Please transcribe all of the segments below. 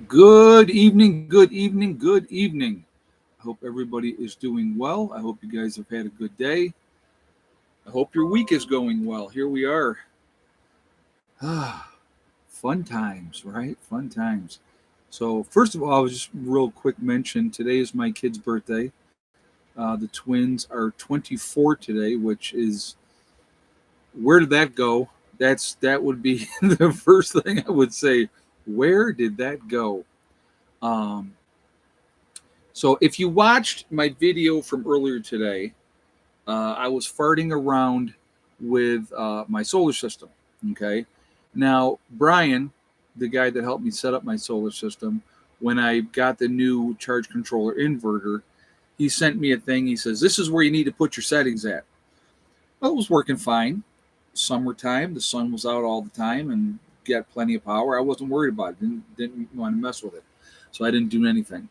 Good evening, good evening, good evening. I hope everybody is doing well. I hope you guys have had a good day. I hope your week is going well. Here we are. Ah, fun times, right? Fun times. So, first of all, I was just real quick mention today is my kid's birthday. The twins are 24 today, which is where did that go? That would be the first thing I would say. Where did that go? Um, So if you watched my video from earlier today, I was farting around with my solar system. Okay. Now, Brian, the guy that helped me set up my solar system, when I got the new charge controller inverter, he sent me a thing. He says, "This is where you need to put your settings at." Well, it was working fine. Summertime, the sun was out all the time and got plenty of power. I wasn't worried about it. Didn't want to mess with it. So I didn't do anything.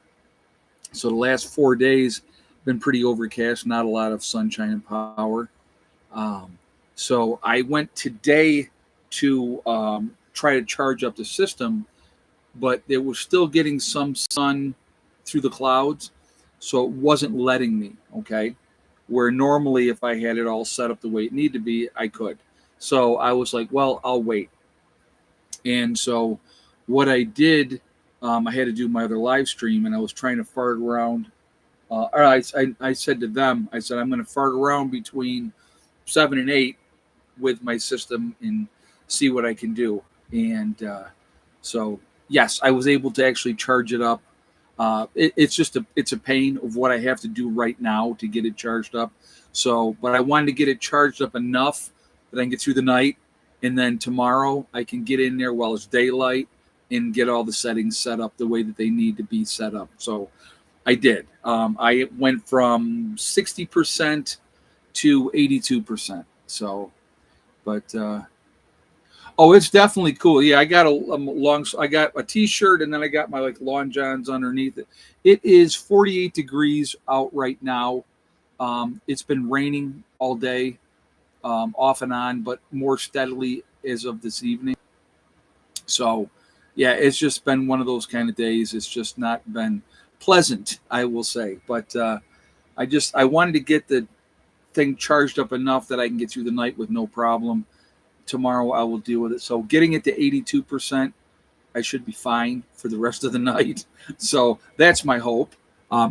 So the last 4 days been pretty overcast, not a lot of sunshine and power. Um, so I went today to try to charge up the system, but it was still getting some sun through the clouds, so it wasn't letting me. Okay, where normally if I had it all set up the way it needed to be, I could. So I was like, well, I'll wait. And so what I did, I had to do my other live stream, and I was trying to fart around. I said to them, I said, I'm going to fart around between 7 and 8 with my system and see what I can do. And so, yes, I was able to actually charge it up. It's just it's a pain of what I have to do right now to get it charged up. So, but I wanted to get it charged up enough that I can get through the night, and then tomorrow I can get in there while it's daylight and get all the settings set up the way that they need to be set up. So I did. I went from 60% to 82%. So, but oh, it's definitely cool. Yeah, I got I got a t-shirt and then I got my like lawn johns underneath it. It is 48 degrees out right now. It's been raining all day, off and on, but more steadily as of this evening. So, yeah, it's just been one of those kind of days. It's just not been pleasant, I will say. But I wanted to get the thing charged up enough that I can get through the night with no problem. Tomorrow I will deal with it. So getting it to 82%, I should be fine for the rest of the night. So that's my hope.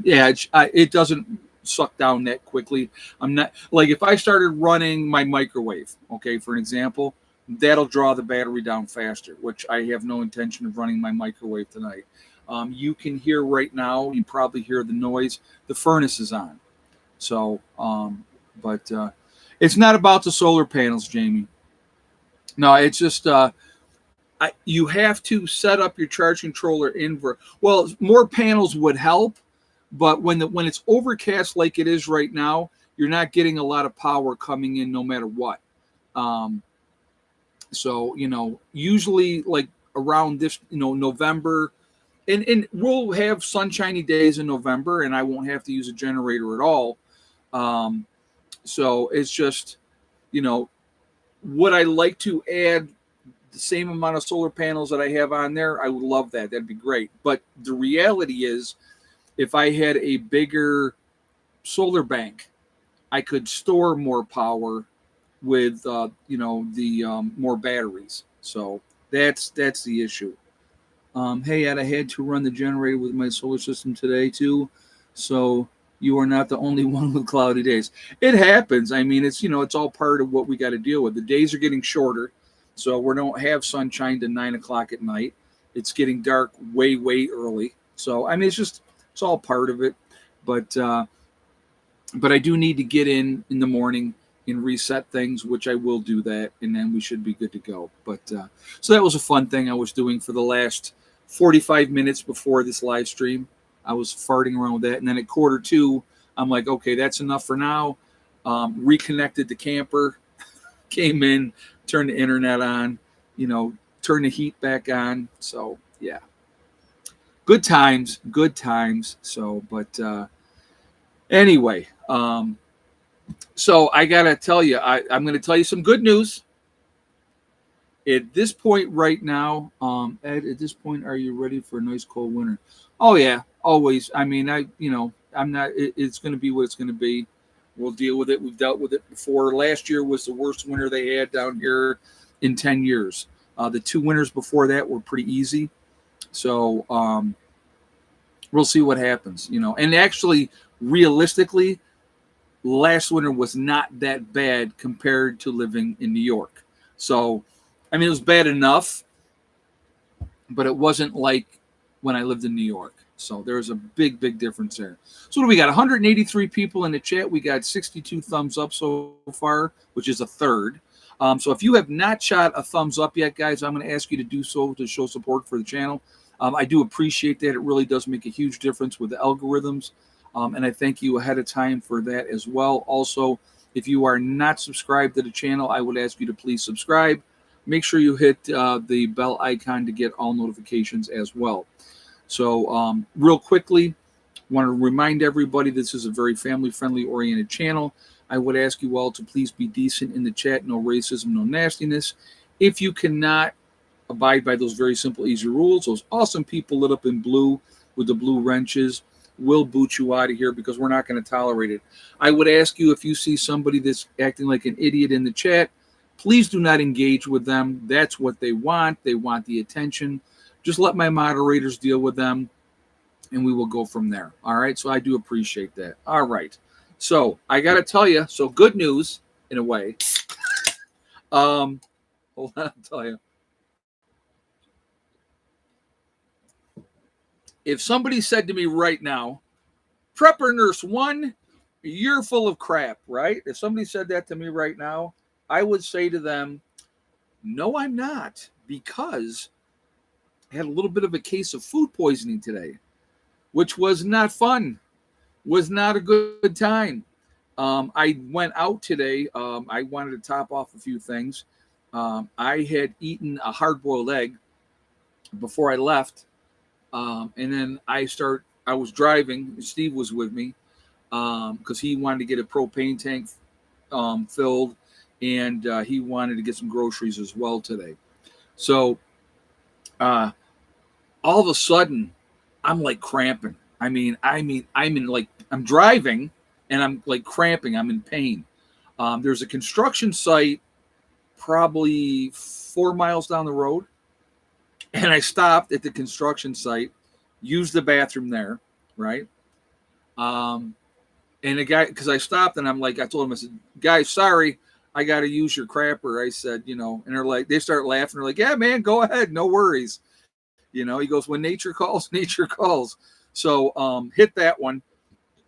Yeah, it doesn't suck down that quickly. I'm not like if I started running my microwave, okay, for an example, that'll draw the battery down faster, which I have no intention of running my microwave tonight. You can hear right now, you probably hear the noise. The furnace is on. So, but it's not about the solar panels, Jamie. No, it's just you have to set up your charge controller invert. Well, more panels would help, but when it's overcast like it is right now, you're not getting a lot of power coming in no matter what. Um, so usually like around this, November, and we'll have sunshiny days in November, and I won't have to use a generator at all. Um, so it's just, you know, would I like to add the same amount of solar panels that I have on there? I would love that. That'd be great. But the reality is, if I had a bigger solar bank, I could store more power with the more batteries. So that's the issue. Hey, Ed, I had to run the generator with my solar system today too, so you are not the only one with cloudy days. It happens. I mean, it's all part of what we got to deal with. The days are getting shorter, so we don't have sunshine to 9 o'clock at night. It's getting dark way early. So I mean, it's all part of it. But but I do need to get in the morning and reset things, which I will do that, and then we should be good to go. But so that was a fun thing I was doing for the last 45 minutes before this live stream. I was farting around with that, and then at quarter two, I'm like, okay, that's enough for now. Reconnected the camper, came in, turned the internet on, turned the heat back on. So yeah, good times, good times. So, but anyway, so I gotta tell you, I'm going to tell you some good news, At this point right now, Ed, at this point, are you ready for a nice cold winter? Oh yeah, always. I mean, I'm not. It's going to be what it's going to be. We'll deal with it. We've dealt with it before. Last year was the worst winter they had down here in 10 years. The 2 winters before that were pretty easy. So we'll see what happens. And actually, realistically, last winter was not that bad compared to living in New York. So, I mean, it was bad enough, but it wasn't like when I lived in New York. So there's a big, big difference there. So what do we got? 183 people in the chat. We got 62 thumbs up so far, which is a third. So if you have not shot a thumbs up yet, guys, I'm going to ask you to do so to show support for the channel. I do appreciate that. It really does make a huge difference with the algorithms. And I thank you ahead of time for that as well. Also, if you are not subscribed to the channel, I would ask you to please subscribe. Make sure you hit the bell icon to get all notifications as well. So real quickly, want to remind everybody this is a very family-friendly oriented channel. I would ask you all to please be decent in the chat. No racism, no nastiness. If you cannot abide by those very simple, easy rules, those awesome people lit up in blue with the blue wrenches will boot you out of here because we're not going to tolerate it. I would ask you, if you see somebody that's acting like an idiot in the chat, please do not engage with them. That's what they want. They want the attention. Just let my moderators deal with them, and we will go from there. All right? So I do appreciate that. All right. So I got to tell you, so good news in a way. Hold on, I'll tell you. If somebody said to me right now, Prepper Nurse 1, you're full of crap, right? If somebody said that to me right now, I would say to them, no, I'm not, because I had a little bit of a case of food poisoning today, which was not fun, was not a good time. I went out today. I wanted to top off a few things. I had eaten a hard-boiled egg before I left. And then I was driving. Steve was with me because he wanted to get a propane tank filled, and he wanted to get some groceries as well today. So all of a sudden, I'm like cramping. I'm in like, I'm driving and I'm like cramping. I'm in pain. There's a construction site probably 4 miles down the road. And I stopped at the construction site, used the bathroom there, right? And the guy, because I stopped and I told him, I said, guys, sorry, I got to use your crapper. I said, and they start laughing. They're like, yeah, man, go ahead. No worries. He goes, when nature calls, nature calls. So hit that one,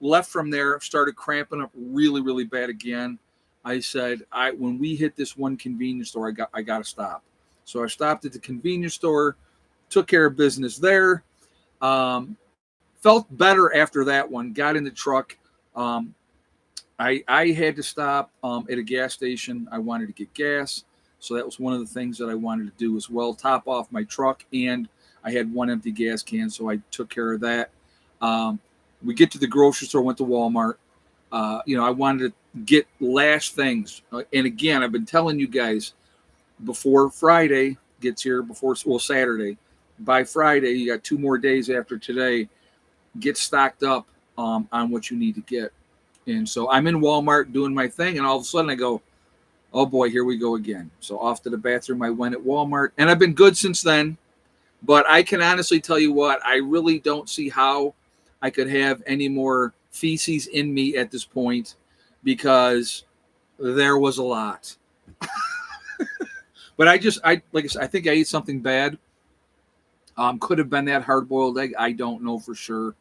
left from there, started cramping up really, really bad again. I said, when we hit this one convenience store, I got to stop. So I stopped at the convenience store, took care of business there. Felt better after that one, got in the truck. I had to stop at a gas station. I wanted to get gas. So that was one of the things that I wanted to do as well, top off my truck. And I had one empty gas can, so I took care of that. We get to the grocery store, went to Walmart. I wanted to get last things. And again, I've been telling you guys, before Friday gets here, Saturday, by Friday, you got 2 more days after today, get stocked up on what you need to get. And so I'm in Walmart doing my thing, and all of a sudden I go, oh boy, here we go again. So off to the bathroom I went at Walmart, and I've been good since then. But I can honestly tell you what, I really don't see how I could have any more feces in me at this point, because there was a lot. But like I said, I think I ate something bad. Could have been that hard-boiled egg. I don't know for sure,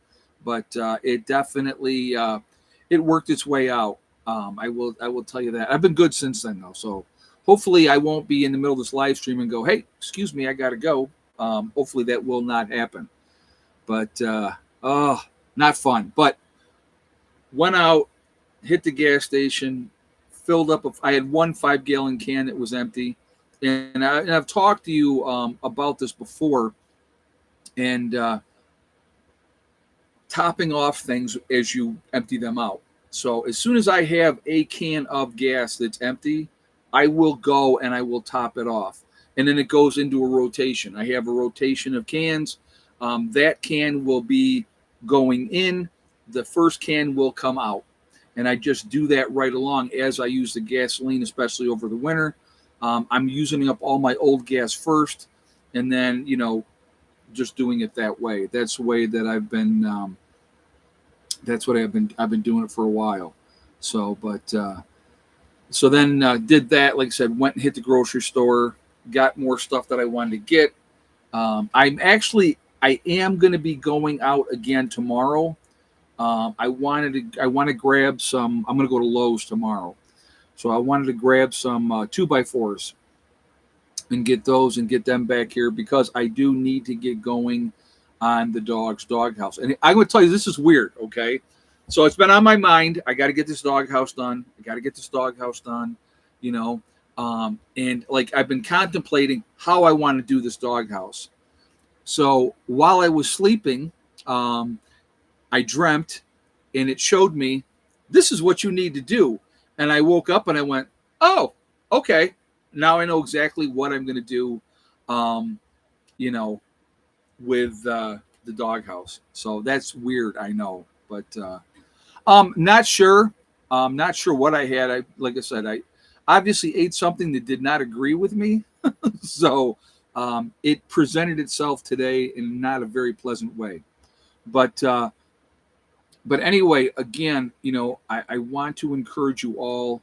but it definitely it worked its way out. I will tell you that. I've been good since then, though. So hopefully I won't be in the middle of this live stream and go, hey, excuse me, I got to go. Hopefully that will not happen. But not fun. But went out, hit the gas station, filled up. I had one 5-gallon can that was empty. And I've talked to you about this before, and topping off things as you empty them out. So as soon as I have a can of gas that's empty, I will go and I will top it off. and then it goes into a rotation. I have a rotation of cans. That can will be going in. The first can will come out. And I just do that right along as I use the gasoline, especially over the winter. I'm using up all my old gas first, and then, just doing it that way. That's the way that I've been. That's what I've been doing it for a while. So, so then did that. Like I said, went and hit the grocery store, got more stuff that I wanted to get. I am going to be going out again tomorrow. I want to grab some. I'm going to go to Lowe's tomorrow, so I wanted to grab some 2x4s and get those and get them back here because I do need to get going on the doghouse. And I'm going to tell you, this is weird. Okay, so it's been on my mind. I got to get this doghouse done. And like I've been contemplating how I want to do this doghouse. So while I was sleeping, I dreamt, and it showed me this is what you need to do. And I woke up and I went, oh, okay. Now I know exactly what I'm going to do, with the doghouse. So that's weird, I know, but not sure. Not sure what I had. Like I said, I obviously ate something that did not agree with me, so it presented itself today in not a very pleasant way. But anyway, again, I want to encourage you all,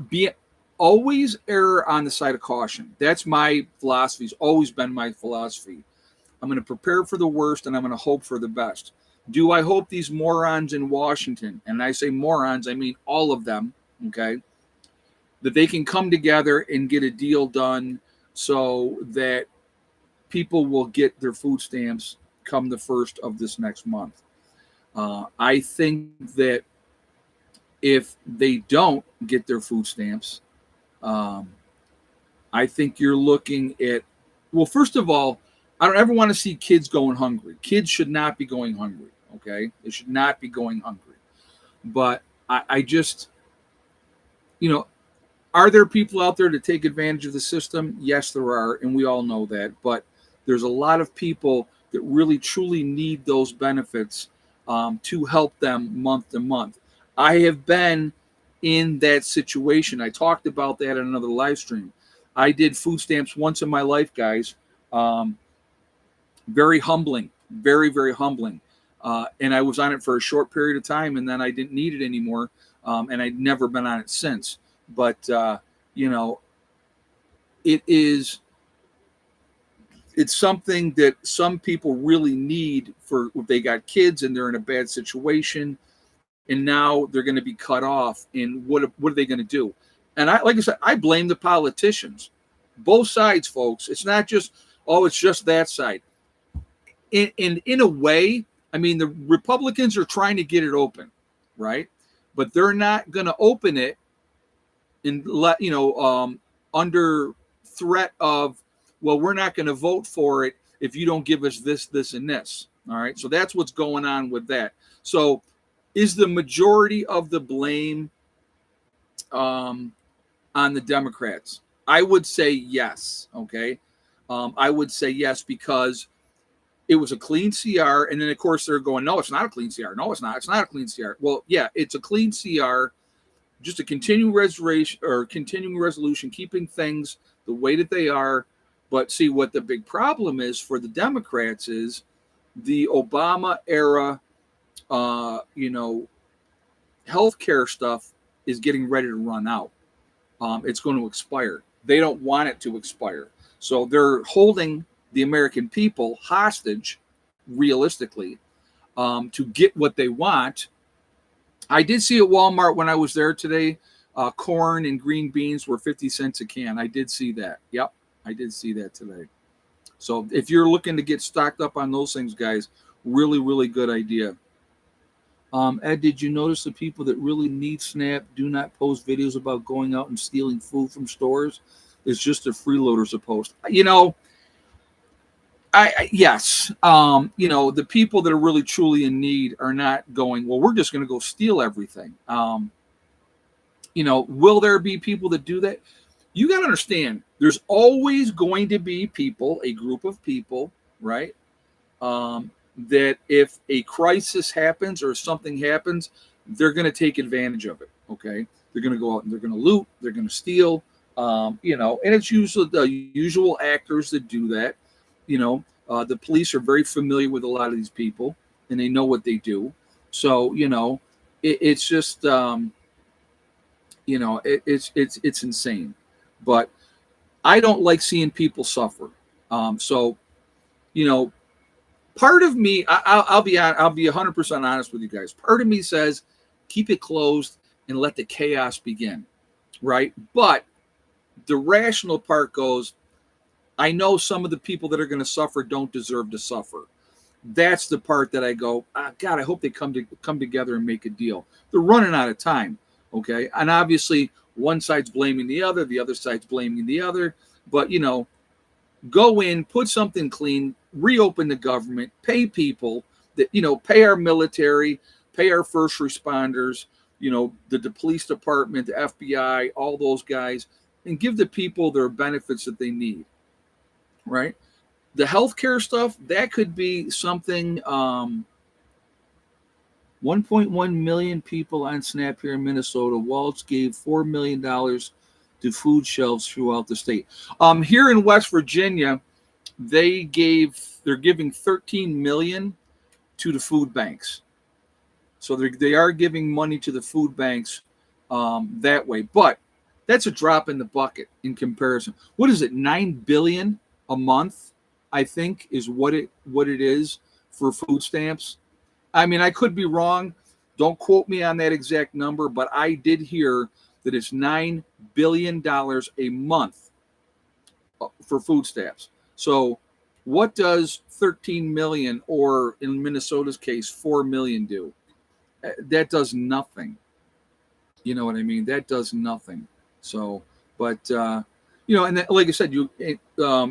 be always err on the side of caution. That's my philosophy. It's always been my philosophy. I'm going to prepare for the worst and I'm going to hope for the best. Do I hope these morons in Washington, and I say morons, I mean all of them, okay, that they can come together and get a deal done so that people will get their food stamps come the first of this next month. I think that if they don't get their food stamps, I think you're looking at, well, first of all, I don't ever want to see kids going hungry. Kids should not be going hungry, okay? They should not be going hungry. But I just, are there people out there to take advantage of the system? Yes, there are, and we all know that. But there's a lot of people that really, truly need those benefits to help them month to month. I have been in that situation. I talked about that in another live stream. I did food stamps once in my life, guys. Very humbling, very, very humbling. And I was on it for a short period of time, and then I didn't need it anymore. And I'd never been on it since. But, it's something that some people really need for if they got kids and they're in a bad situation, and now they're going to be cut off. And what are they going to do? And like I said, I blame the politicians, both sides, folks. It's not just, it's just that side. In a way, I mean, the Republicans are trying to get it open, right? But they're not going to open it and under threat of, well, we're not going to vote for it if you don't give us this, this, and this. All right. So that's what's going on with that. So is the majority of the blame on the Democrats? I would say yes. Okay. I would say yes, because it was a clean CR. And then, of course, they're going, no, it's not a clean CR. No, it's not. It's not a clean CR. Well, yeah, it's a clean CR, just a continuing resolution, keeping things the way that they are. But see, what the big problem is for the Democrats is the Obama era, healthcare stuff is getting ready to run out. It's going to expire. They don't want it to expire. So they're holding the American people hostage, realistically, to get what they want. I did see at Walmart when I was there today, corn and green beans were 50 cents a can. I did see that. Yep, I did see that today. So if you're looking to get stocked up on those things, guys, really, really good idea. Ed, did you notice the people that really need SNAP do not post videos about going out and stealing food from stores? It's just the freeloaders that post. Yes. The people that are really truly in need are not going, well, we're just going to go steal everything. Will there be people that do that? you got to understand, there's always going to be people, a group of people, right? That if a crisis happens or something happens, they're going to take advantage of it. Okay, they're going to go out and they're going to loot, they're going to steal, and it's usually the usual actors that do that. The police are very familiar with a lot of these people, and they know what they do. So it's just it's insane. But I don't like seeing people suffer. So you know, part of me, I'll be 100% honest with you guys. Part of me says keep it closed and let the chaos begin, right? But the rational part goes, I know some of the people that are going to suffer don't deserve to suffer. That's the part that I go, God, I hope they come together and make a deal. They're running out of time, okay? And obviously, one side's blaming the other side's blaming the other. But go in, put something clean, reopen the government, pay people that pay our military, pay our first responders, the police department, the FBI, all those guys, and give the people their benefits that they need, right? The healthcare stuff, that could be something. 1.1 million people on SNAP here in Minnesota. Waltz gave $4 million to food shelves throughout the state. Here in West Virginia, they're giving 13 million to the food banks. So they are giving money to the food banks that way. But that's a drop in the bucket in comparison. What is it? 9 billion a month, I think, is what it is for food stamps. I mean, I could be wrong. Don't quote me on that exact number, but I did hear that it's $9 billion a month for food stamps. So what does 13 million, or in Minnesota's case, 4 million do? That does nothing. You know what I mean? That does nothing. So, but, and that, like I said,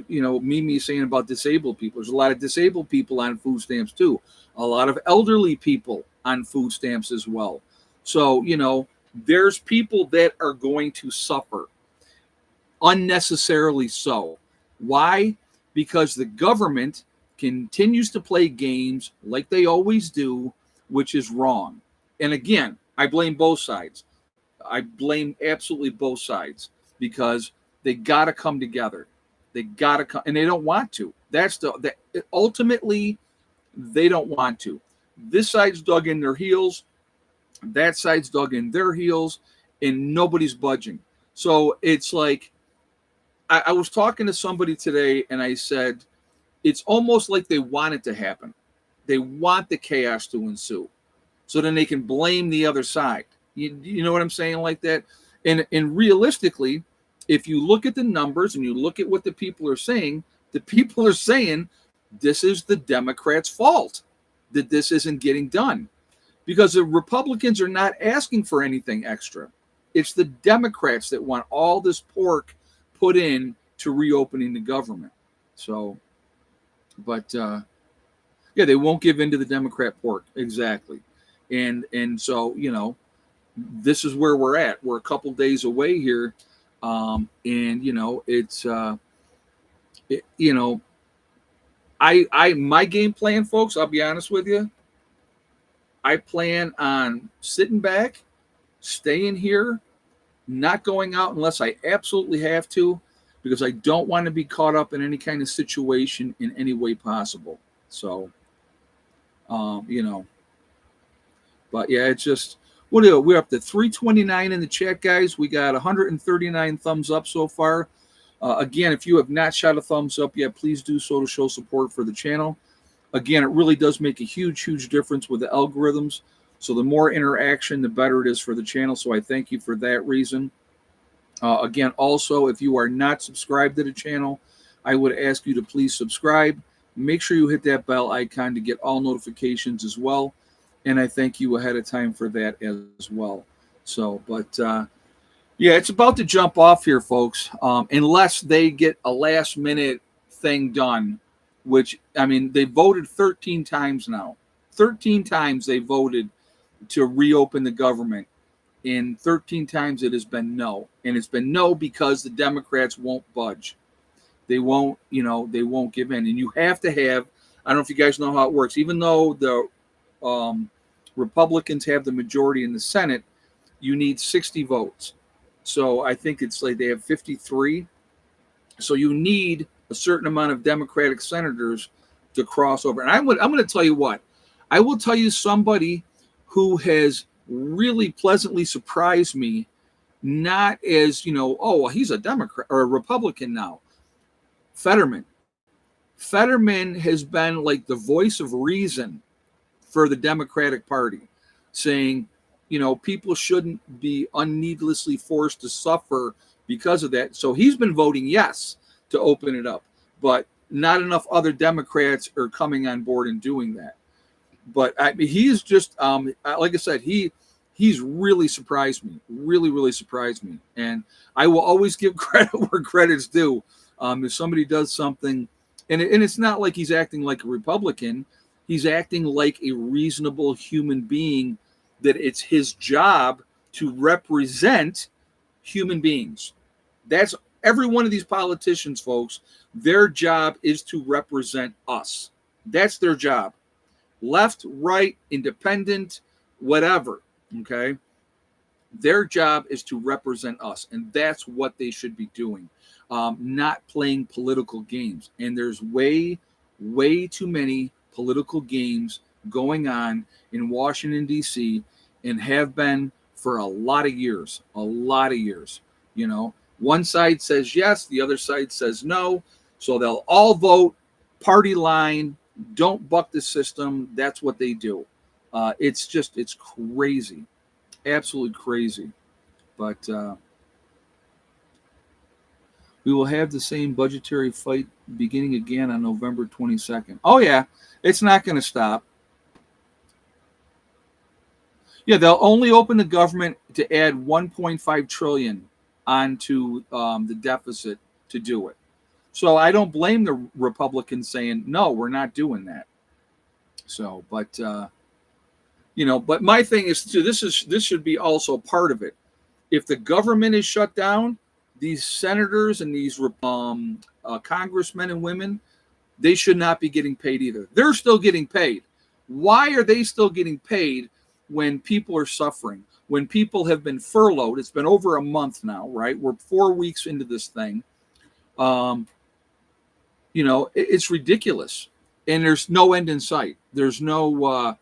Mimi saying about disabled people. There's a lot of disabled people on food stamps too. A lot of elderly people on food stamps as well. So, there's people that are going to suffer unnecessarily so. Why? Because the government continues to play games like they always do, which is wrong. And again, I blame both sides. I blame absolutely both sides because they got to come together. They got to come, and they don't want to. Ultimately, they don't want to. This side's dug in their heels. That side's dug in their heels, and nobody's budging. So it's like, I was talking to somebody today, and I said, it's almost like they want it to happen. They want the chaos to ensue, so then they can blame the other side. You know what I'm saying, like that? And realistically, if you look at the numbers and you look at what the people are saying this is the Democrats' fault that this isn't getting done, because the Republicans are not asking for anything extra. It's the Democrats that want all this pork put in to reopening the government. So, but they won't give in to the Democrat pork. Exactly. And so, this is where we're at. We're a couple days away here. And it's my game plan, folks, I'll be honest with you. I plan on sitting back, staying here, not going out unless I absolutely have to, because I don't want to be caught up in any kind of situation in any way possible. So, but yeah, it's just, we're up to 329 in the chat, guys. We got 139 thumbs up so far. Again, if you have not shot a thumbs up yet, please do so to show support for the channel. Again, it really does make a huge, huge difference with the algorithms. So the more interaction, the better it is for the channel. So I thank you for that reason. Again, also, if you are not subscribed to the channel, I would ask you to please subscribe. Make sure you hit that bell icon to get all notifications as well. And I thank you ahead of time for that as well. So, but it's about to jump off here, folks, unless they get a last minute thing done, which, I mean, they voted 13 times now. 13 times they voted to reopen the government. and 13 times it has been no. And it's been no because the Democrats won't budge. They won't, they won't give in. And you have to have, I don't know if you guys know how it works, even though the Republicans have the majority in the Senate, you need 60 votes. So I think it's like they have 53. So you need a certain amount of Democratic senators to cross over. And I'm going to tell you what, I will tell you somebody who has really pleasantly surprised me, not as, oh, well, he's a Democrat or a Republican now. Fetterman. Fetterman has been like the voice of reason for the Democratic Party, saying, people shouldn't be unneedlessly forced to suffer because of that. So he's been voting yes to open it up, but not enough other Democrats are coming on board and doing that. But I mean, he's just, like I said, he's really surprised me, really surprised me. And I will always give credit where credit's due. If somebody does something, and it's not like he's acting like a Republican, he's acting like a reasonable human being, that it's his job to represent human beings. That's every one of these politicians, folks. Their job is to represent us. That's their job. Left, right, independent, whatever. Okay. Their job is to represent us. And that's what they should be doing. Not playing political games. And there's way too many political games going on in Washington, D.C., and have been for a lot of years. One side says yes, the other side says no. So they'll all vote party line, don't buck the system. That's what they do. It's crazy. Absolutely crazy. But we will have the same budgetary fight beginning again on November 22nd. Oh, yeah. It's not going to stop. Yeah, they'll only open the government to add 1.5 trillion onto the deficit to do it. So I don't blame the Republicans saying, no, we're not doing that. So, but my thing is too, this should be also part of it. If the government is shut down, these senators and these congressmen and women, they should not be getting paid either. They're still getting paid. Why are they still getting paid when people are suffering? When people have been furloughed? It's been over a month now, right? We're 4 weeks into this thing. It's ridiculous. And there's no end in sight. There's no,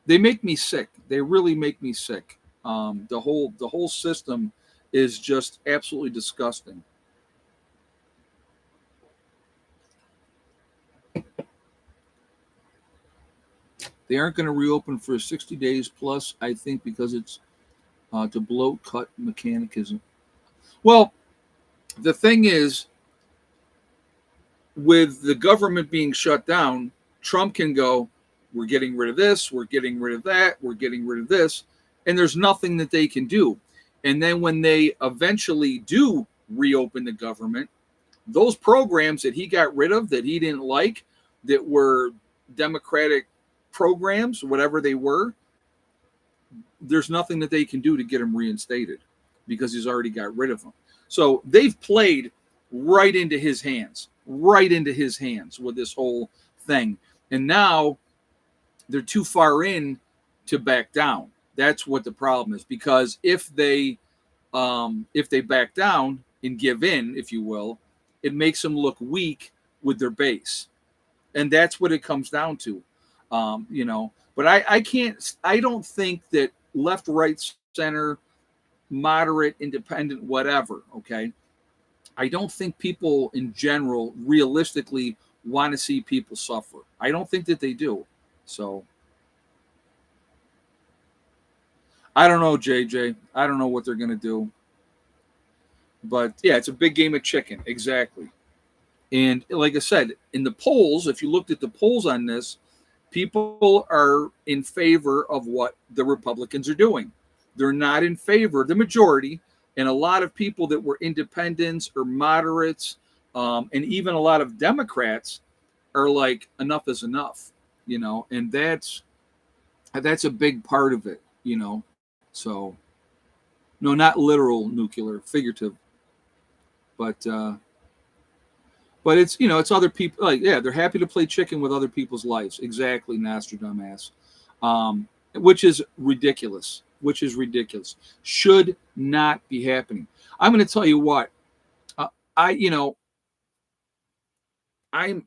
they make me sick. They really make me sick. The whole system is just absolutely disgusting. They aren't going to reopen for 60 days plus, I think, because it's to bloat cut mechanicism. Well, the thing is, with the government being shut down, Trump can go, we're getting rid of this, we're getting rid of that, we're getting rid of this, and there's nothing that they can do. And then when they eventually do reopen the government, those programs that he got rid of, that he didn't like, that were Democratic programs, whatever they were, there's nothing that they can do to get them reinstated because he's already got rid of them. So they've played right into his hands with this whole thing. And now they're too far in to back down. That's what the problem is, because if they back down and give in, if you will, it makes them look weak with their base. And that's what it comes down to. But I don't think that left, right, center, moderate, independent, whatever, okay, I don't think people in general realistically want to see people suffer. I don't think that they do. So I don't know, JJ. I don't know what they're going to do. But yeah, it's a big game of chicken. Exactly. And like I said, in the polls, if you looked at the polls on this, people are in favor of what the Republicans are doing. They're not in favor, the majority, and a lot of people that were independents or moderates, and even a lot of Democrats are like, enough is enough, and That's a big part of it, you know. So no, not literal nuclear, figurative, but it's, you know, it's other people. Like, yeah, they're happy to play chicken with other people's lives. Exactly, Nostradamus. Which is ridiculous. Which is ridiculous. Should not be happening. I'm going to tell you what. I, you know, I'm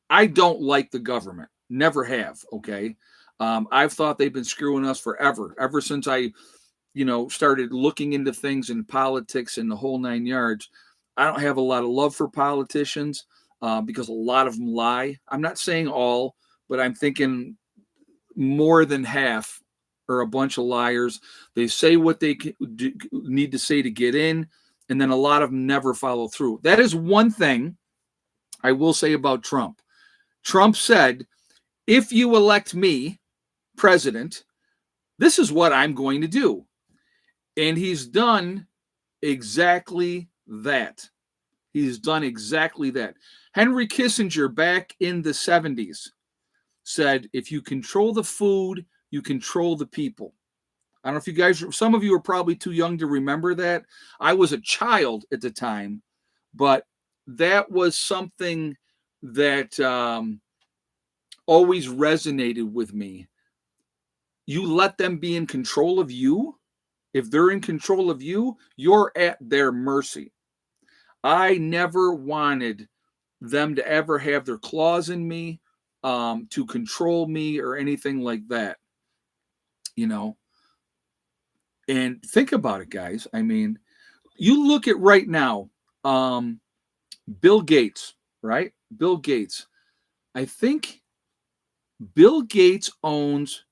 I don't like the government. Never have. Okay. I've thought they've been screwing us forever. Ever since I, you know, started looking into things in politics and the whole 9 yards. I don't have a lot of love for politicians because a lot of them lie. I'm not saying all, but I'm thinking more than half are a bunch of liars. They say what they need to say to get in, and then a lot of them never follow through. That is one thing I will say about Trump. Trump said, if you elect me president, this is what I'm going to do. And he's done exactly that. He's done exactly that. Henry Kissinger, back in the 70s, said, if you control the food, you control the people. I don't know if you guys, some of you are probably too young to remember that. I was a child at the time, but that was something that always resonated with me. You let them be in control of you. If they're in control of you, you're at their mercy. I never wanted them to ever have their claws in me, to control me or anything like that, you know. And think about it, guys. I mean, you look at right now, Bill Gates, right? Bill Gates. I think Bill Gates owns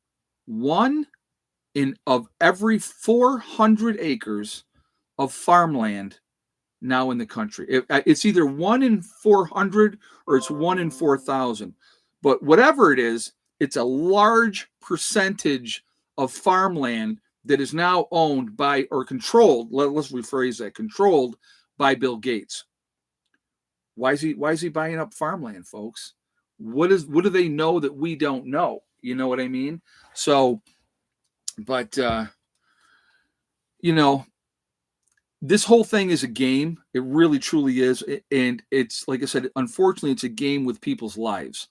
one in of every 400 acres of farmland now in the country. It's either 1 in 400 or it's 1 in 4,000. But whatever it is, it's a large percentage of farmland that is now owned by or controlled. Let's rephrase that: controlled by Bill Gates. Why is he buying up farmland, folks? What do they know that we don't know? You know what I mean? So, but you know, this whole thing is a game. It really truly is. And it's, like I said, unfortunately, it's a game with people's lives.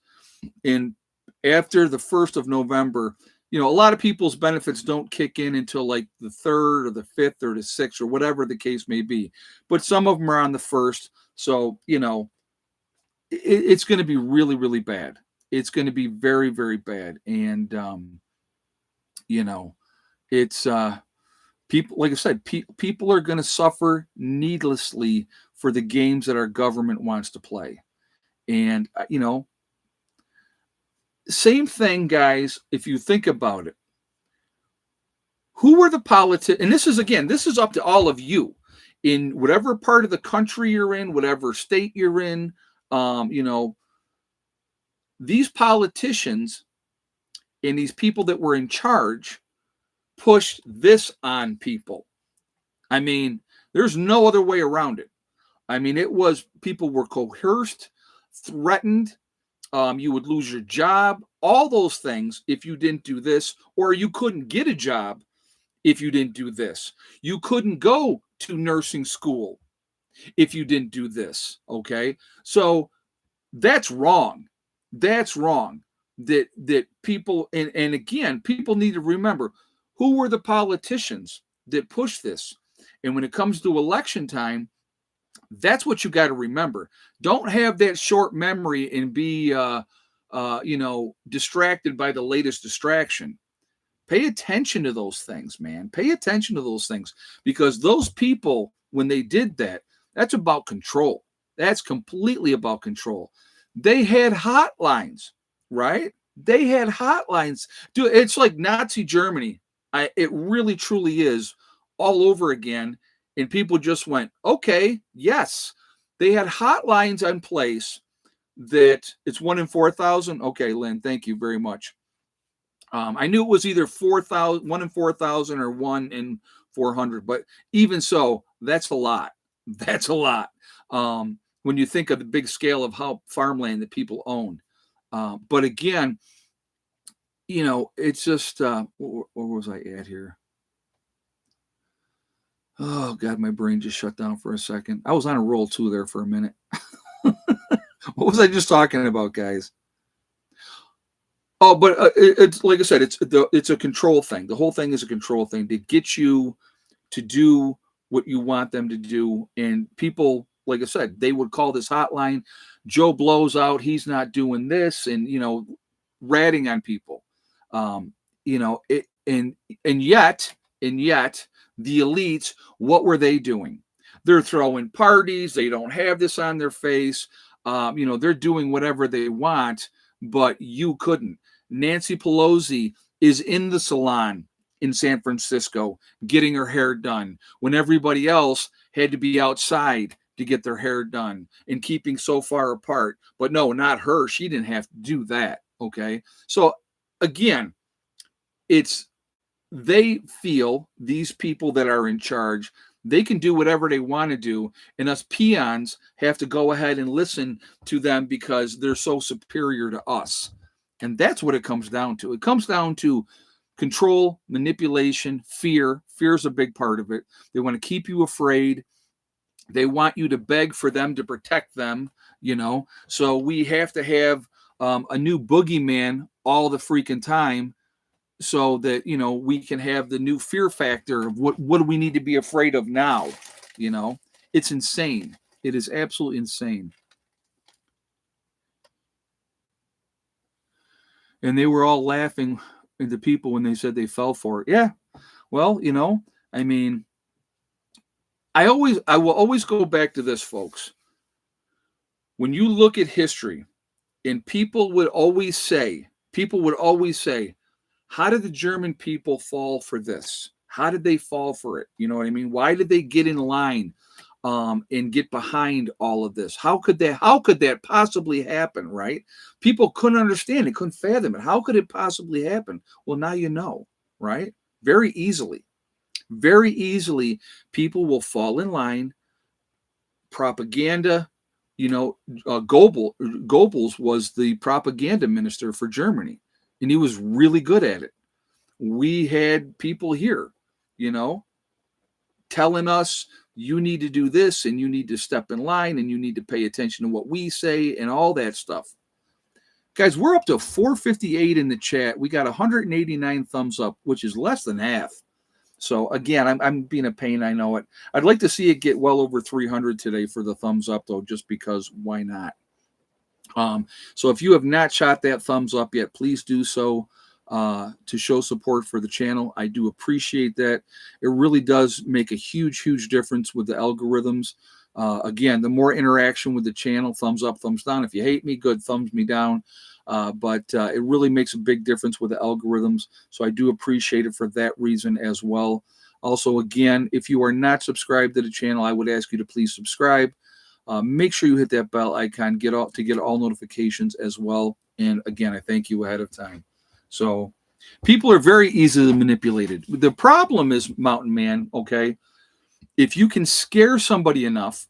And after the 1st of November, you know, a lot of people's benefits don't kick in until like the 3rd or the 5th or the 6th or whatever the case may be. But some of them are on the 1st. So, you know, it's going to be really, really bad. It's going to be very, very bad. And, you know, it's, people, like I said, people are going to suffer needlessly for the games that our government wants to play. And, you know, same thing, guys, if you think about it. Who were the politicians? And this is, again, this is up to all of you in whatever part of the country you're in, whatever state you're in. You know, these politicians and these people that were in charge pushed this on people. I mean, there's no other way around it. I mean, it was, people were coerced, threatened. You would lose your job, all those things if you didn't do this, or you couldn't get a job if you didn't do this. You couldn't go to nursing school if you didn't do this. Okay. So that's wrong. That's wrong. That people, and again, people need to remember, who were the politicians that pushed this? And when it comes to election time, that's what you got to remember. Don't have that short memory and be, you know, distracted by the latest distraction. Pay attention to those things, man. Pay attention to those things, because those people, when they did that, that's about control. That's completely about control. They had hotlines, right? They had hotlines. Dude, it's like Nazi Germany. It really truly is all over again. And people just went, okay, yes. They had hotlines in place that it's 1 in 4,000. Okay, Lynn, thank you very much. I knew it was either 4,000, 1 in 4,000 or 1 in 400, but even so, that's a lot. That's a lot. When you think of the big scale of how farmland that people own. But again, it's just where was I at here? Oh God, my brain just shut down for a second. I was on a roll too there for a minute. What was I just talking about, guys? Oh, but it's like I said, it's a control thing. The whole thing is a control thing to get you to do what you want them to do. And people, like I said, they would call this hotline. Joe blows out. He's not doing this, and ratting on people. Um, and yet the elites, what were they doing? They're throwing parties. They don't have this on their face. They're doing whatever they want, but you couldn't. Nancy Pelosi is in the salon in San Francisco getting her hair done when everybody else had to be outside to get their hair done and keeping so far apart. But no, not her. She didn't have to do that. Okay. So again, it's they feel these people that are in charge, they can do whatever they want to do, and us peons have to go ahead and listen to them because they're so superior to us. And that's what it comes down to. It comes down to control, manipulation, fear. Fear is a big part of it. They want to keep you afraid. They want you to beg for them to protect them, So we have to have a new boogeyman all the freaking time so that we can have the new fear factor of what do we need to be afraid of now. It's insane. It is absolutely insane. And they were all laughing at the people when they said they fell for it. Yeah, well, I mean, I will always go back to this, folks. When you look at history, and people would always say, how did the German people fall for this? How did they fall for it? You know what I mean? Why did they get in line and get behind all of this? How could that possibly happen, right? People couldn't understand it, couldn't fathom it. How could it possibly happen? Well, now you know, right? Very easily. Very easily, people will fall in line. Propaganda, Goebbels was the propaganda minister for Germany, and he was really good at it. We had people here, telling us you need to do this and you need to step in line and you need to pay attention to what we say and all that stuff. Guys, we're up to 458 in the chat. We got 189 thumbs up, which is less than half. So again, I'm being a pain. I know it. I'd like to see it get well over 300 today for the thumbs up, though, just because why not? So if you have not shot that thumbs up yet, please do so to show support for the channel. I do appreciate that. It really does make a huge, huge difference with the algorithms. Again, the more interaction with the channel, thumbs up, thumbs down. If you hate me, good, thumbs me down. But it really makes a big difference with the algorithms. So I do appreciate it for that reason as well. Also, again, if you are not subscribed to the channel, I would ask you to please subscribe. Make sure you hit that bell icon to get all notifications as well. And again, I thank you ahead of time. So people are very easily manipulated. The problem is, Mountain Man, okay, if you can scare somebody enough,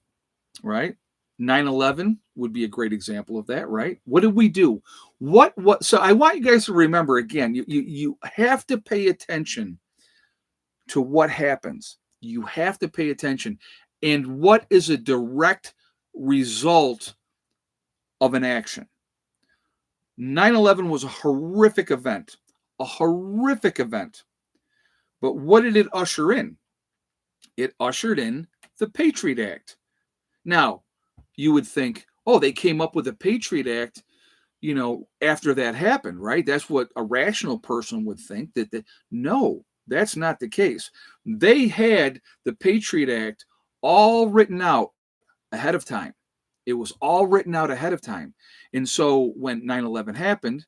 right? 9/11 would be a great example of that, right? What did we do? So I want you guys to remember, again, you have to pay attention to what happens. You have to pay attention. And what is a direct result of an action? 9/11 was a horrific event. A horrific event. But what did it usher in? It ushered in the Patriot Act. Now, you would think, oh, they came up with the Patriot Act, after that happened, right? That's what a rational person would think. No, that's not the case. They had the Patriot Act all written out ahead of time. It was all written out ahead of time. And so when 9/11 happened,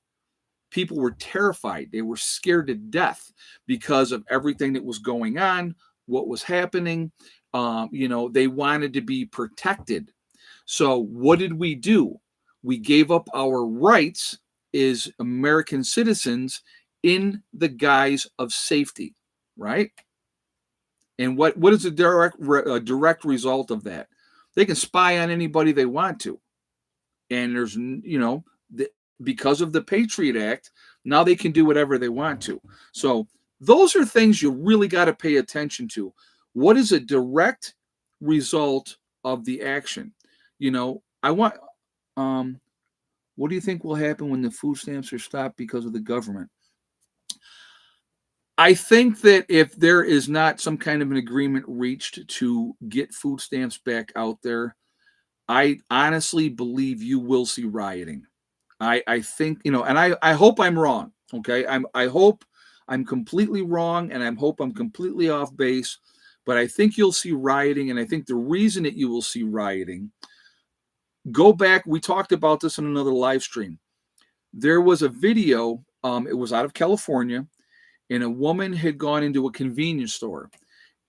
people were terrified. They were scared to death because of everything that was going on, what was happening. They wanted to be protected. So what did we do? We gave up our rights as American citizens in the guise of safety, right? And what is the direct result of that? They can spy on anybody they want to. And there's, because of the Patriot Act, Now they can do whatever they want to. So those are things you really got to pay attention to. What is a direct result of the action? You know, I want what do you think will happen when the food stamps are stopped because of the government? I think that if there is not some kind of an agreement reached to get food stamps back out there, I honestly believe you will see rioting. I think, and I hope I'm wrong. Okay. I hope I'm completely wrong, and I hope I'm completely off base, but I think you'll see rioting. And I think the reason that you will see rioting, go back, we talked about this in another live stream. There was a video, it was out of California, and a woman had gone into a convenience store,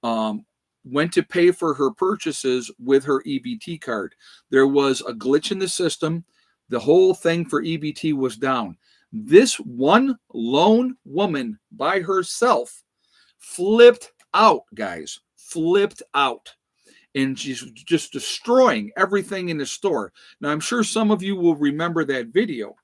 um, went to pay for her purchases with her EBT card. There was a glitch in the system. The whole thing for EBT was down. This one lone woman by herself flipped out, guys, flipped out. And she's just destroying everything in the store. Now, I'm sure some of you will remember that video.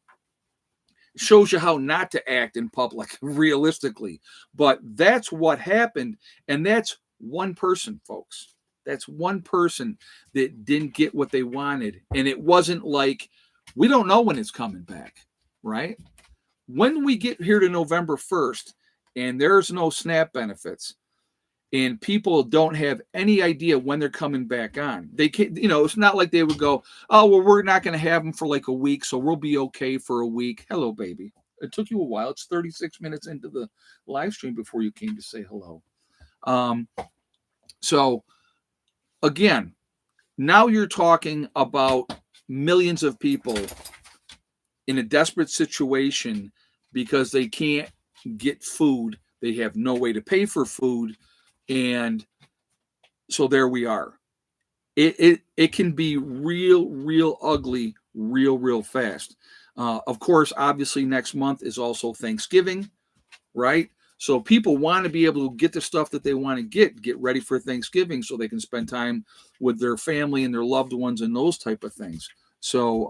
It shows you how not to act in public, realistically. But that's what happened. And that's one person, folks. That's one person that didn't get what they wanted. And it wasn't like, we don't know when it's coming back, right? When we get here to November 1st and there's no SNAP benefits, and people don't have any idea when they're coming back on, they can't, it's not like they would go, oh, well, we're not going to have them for like a week, so we'll be okay for a week. Hello, baby. It took you a while. It's 36 minutes into the live stream before you came to say hello. So again, now you're talking about millions of people in a desperate situation because they can't get food. They have no way to pay for food. And so there we are. It can be real ugly, real fast. Of course, obviously next month is also Thanksgiving, right? So people want to be able to get the stuff that they want to get ready for Thanksgiving so they can spend time with their family and their loved ones and those type of things. So,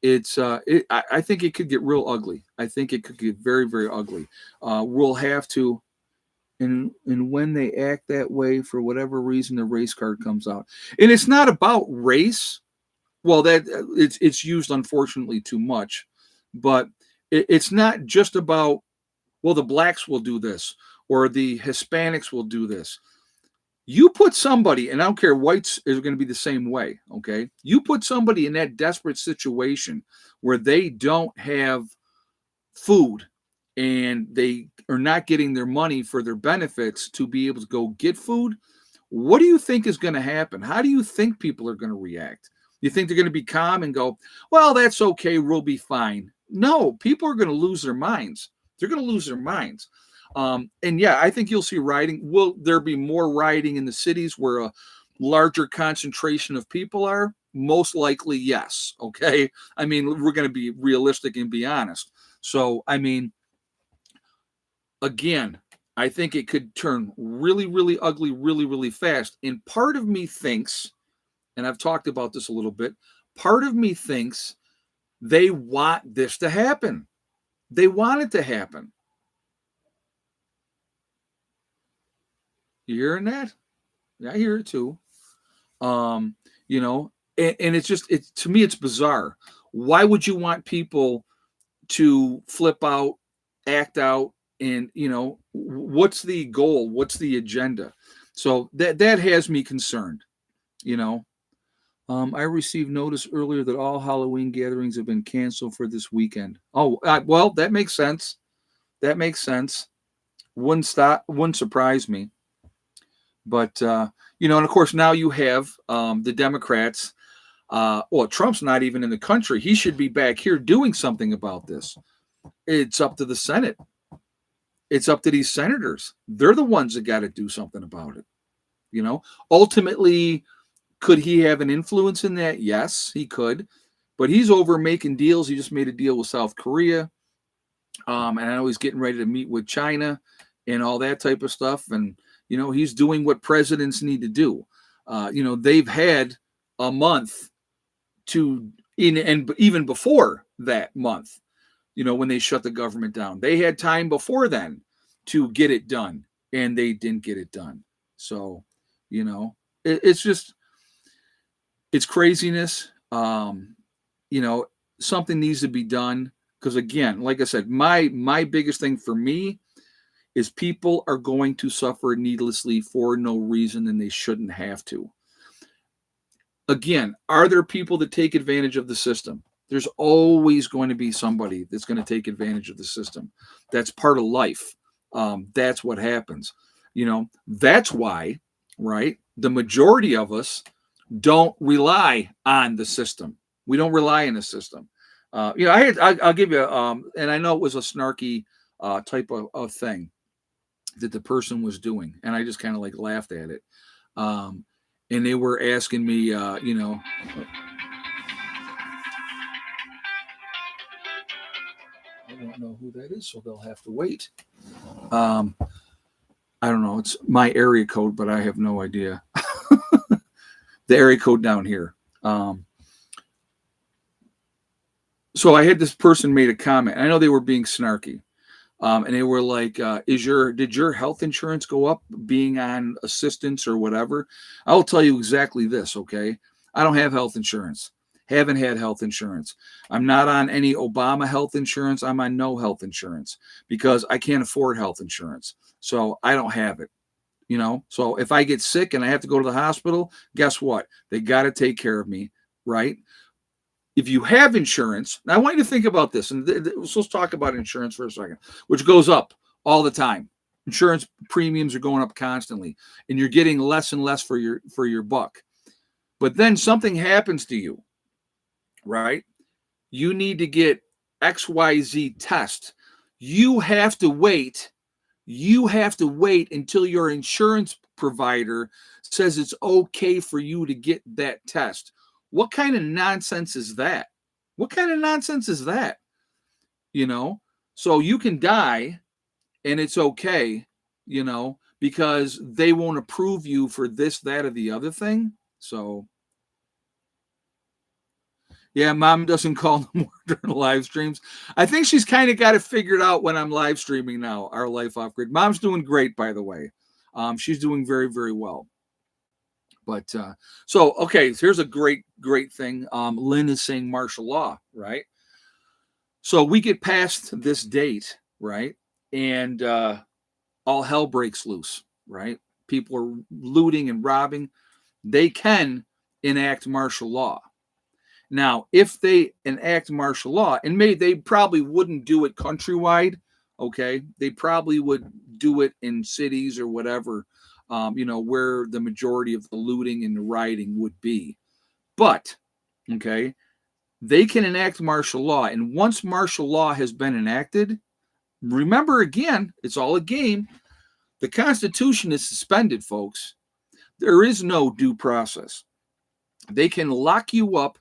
I think it could get real ugly. I think it could get very ugly. We'll have to, and when they act that way, for whatever reason, the race card comes out. And it's not about race. Well, that it's used, unfortunately, too much. But it's not just about, well, the blacks will do this or the Hispanics will do this. You put somebody, and I don't care, whites is going to be the same way, okay? You put somebody in that desperate situation where they don't have food and they are not getting their money for their benefits to be able to go get food. What do you think is going to happen? How do you think people are going to react? You think they're going to be calm and go, well, that's okay, we'll be fine? No, people are going to lose their minds. They're going to lose their minds. And yeah, I think you'll see rioting. Will there be more rioting in the cities where a larger concentration of people are? Most likely, yes. Okay. I mean, we're going to be realistic and be honest. So, I mean, again, I think it could turn really ugly, really fast. And part of me thinks, and I've talked about this a little bit, part of me thinks they want this to happen. They want it to happen. You hearing that? Yeah, I hear it too. And it's to me, it's bizarre. Why would you want people to flip out, act out, and what's the goal? What's the agenda? So that has me concerned. I received notice earlier that all Halloween gatherings have been canceled for this weekend. Oh, well, that makes sense. That makes sense. Wouldn't surprise me. But, and of course, now you have the Democrats. Well, Trump's not even in the country. He should be back here doing something about this. It's up to the Senate. It's up to these senators. They're the ones that got to do something about it. Ultimately, could he have an influence in that? Yes, he could. But he's over making deals. He just made a deal with South Korea. And I know he's getting ready to meet with China and all that type of stuff. And he's doing what presidents need to do. They've had a month and even before that month when they shut the government down. They had time before then to get it done, and they didn't get it done. So, it's just, it's craziness. Something needs to be done, because again, like I said, my biggest thing for me is people are going to suffer needlessly for no reason, and they shouldn't have to. Again, are there people that take advantage of the system? There's always going to be somebody that's going to take advantage of the system. That's part of life. That's what happens. That's why, right, the majority of us don't rely on the system. We don't rely on the system. I'll give you, and I know it was a snarky type of thing that the person was doing, and I just kind of like laughed at it. And they were asking me, I don't know who that is, so they'll have to wait. I don't know. It's my area code, but I have no idea. The area code down here. So I had this person made a comment. I know they were being snarky. And they were like, did your health insurance go up being on assistance or whatever? I'll tell you exactly this, okay? I don't have health insurance. Haven't had health insurance. I'm not on any Obama health insurance. I'm on no health insurance because I can't afford health insurance. So I don't have it. So if I get sick and I have to go to the hospital, guess what? They got to take care of me, right? If you have insurance, now I want you to think about this, and let's talk about insurance for a second, which goes up all the time. Insurance premiums are going up constantly, and you're getting less and less for your buck. But then something happens to you, right? You need to get XYZ test. You have to wait until your insurance provider says it's okay for you to get that test. What kind of nonsense is that? So you can die and it's okay, because they won't approve you for this, that, or the other thing. So, yeah, Mom doesn't call no more during live streams. I think she's kind of got it figured out when I'm live streaming now, our Life Off Grid. Mom's doing great, by the way. She's doing very, very well. But so here's a great thing. Lynn is saying martial law, right? So we get past this date, right? And all hell breaks loose, right? People are looting and robbing. They can enact martial law. Now, if they enact martial law, and they probably wouldn't do it countrywide, okay? They probably would do it in cities or whatever, where the majority of the looting and the rioting would be. But, okay, they can enact martial law. And once martial law has been enacted, remember again, it's all a game. The Constitution is suspended, folks. There is no due process. They can lock you up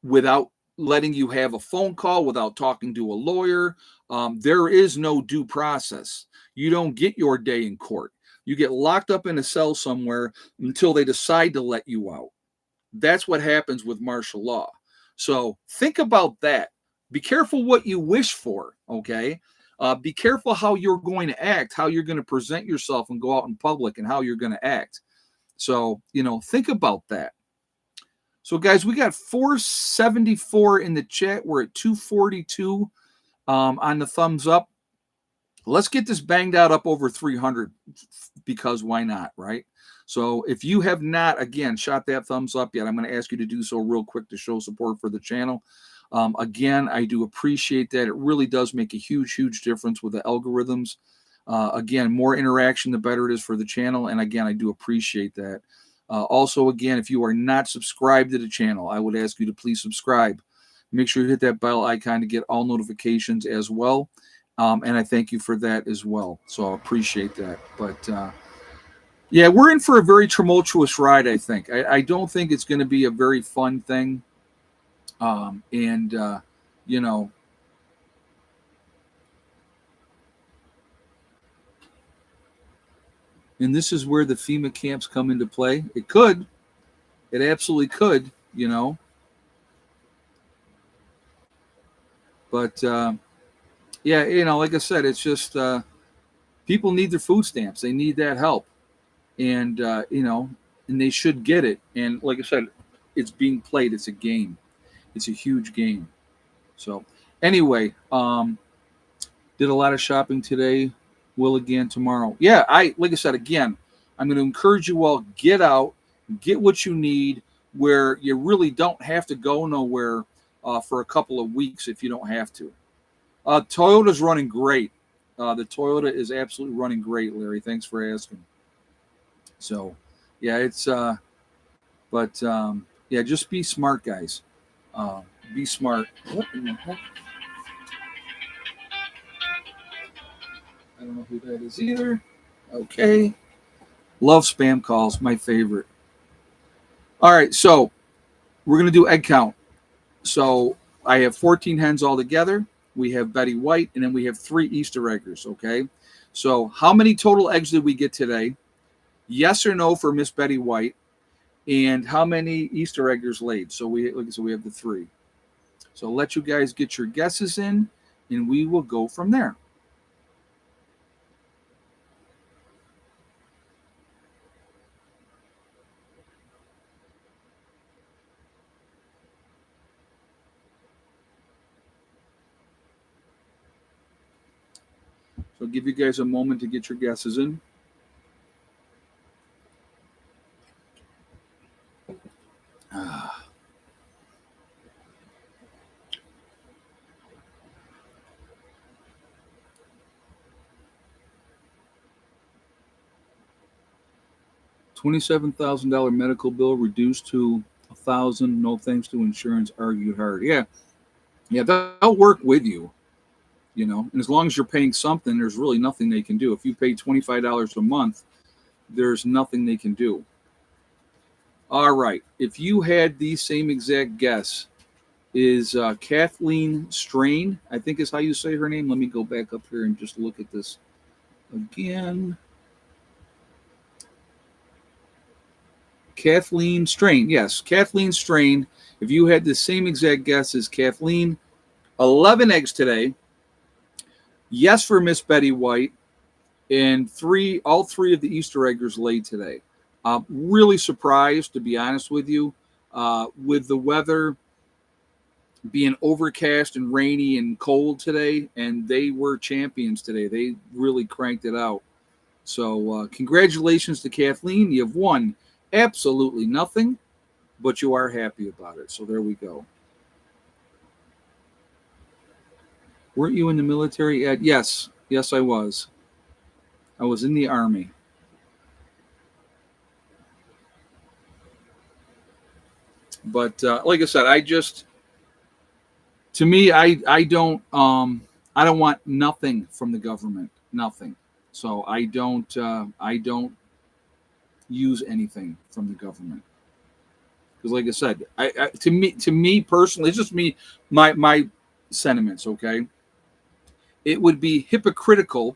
without letting you have a phone call, without talking to a lawyer. There is no due process. You don't get your day in court. You get locked up in a cell somewhere until they decide to let you out. That's what happens with martial law. So think about that. Be careful what you wish for, okay? Be careful how you're going to act, how you're going to present yourself and go out in public, and how you're going to act. So, think about that. So, guys, we got 474 in the chat. We're at 242 on the thumbs up. Let's get this banged out up over 300, because why not, right? So if you have not, again, shot that thumbs up yet, I'm going to ask you to do so real quick to show support for the channel. Again, I do appreciate that. It really does make a huge, huge difference with the algorithms. Again, more interaction, the better it is for the channel. And again, I do appreciate that. Also, again, if you are not subscribed to the channel, I would ask you to please subscribe. Make sure you hit that bell icon to get all notifications as well. And I thank you for that as well. So I appreciate that. But yeah, we're in for a very tumultuous ride, I think. I don't think it's going to be a very fun thing. And this is where the FEMA camps come into play. It could. It absolutely could, But But yeah, like I said, it's just people need their food stamps. They need that help, and and they should get it. And like I said, it's being played. It's a game. It's a huge game. So anyway, did a lot of shopping today. Will again tomorrow. Yeah, like I said again, I'm going to encourage you all, get out, get what you need, where you really don't have to go nowhere for a couple of weeks if you don't have to. Toyota's running great. The Toyota is absolutely running great, Larry. Thanks for asking. So, yeah, it's but yeah, just be smart, guys. Be smart. What in the heck? I don't know who that is either. Okay. Love spam calls, my favorite. All right, so we're going to do egg count. So I have 14 hens altogether. We have Betty White, and then we have 3 Easter eggers, okay? So how many total eggs did we get today? Yes or no for Miss Betty White, and how many Easter eggers laid? So we have the 3. So I'll let you guys get your guesses in, and we will go from there. So I'll give you guys a moment to get your guesses in. Ah. 27,000 medical bill reduced to 1,000. No thanks to insurance. Argued hard. Yeah, they'll work with you. And as long as you're paying something, there's really nothing they can do. If you pay $25 a month, there's nothing they can do. All right. If you had the same exact guess, is Kathleen Strain, I think is how you say her name. Let me go back up here and just look at this again. Kathleen Strain. Yes, Kathleen Strain. If you had the same exact guess as Kathleen, 11 eggs today. Yes for Miss Betty White, and all 3 of the Easter eggers laid today. Really surprised, to be honest with you, with the weather being overcast and rainy and cold today, and they were champions today. They really cranked it out. So congratulations to Kathleen. You've won absolutely nothing, but you are happy about it. So there we go. Weren't you in the military, Ed? Yes, I was. I was in the Army. But like I said, to me, I don't want nothing from the government, nothing. So I don't use anything from the government, because like I said, to me personally, it's just me, my sentiments. Okay, it would be hypocritical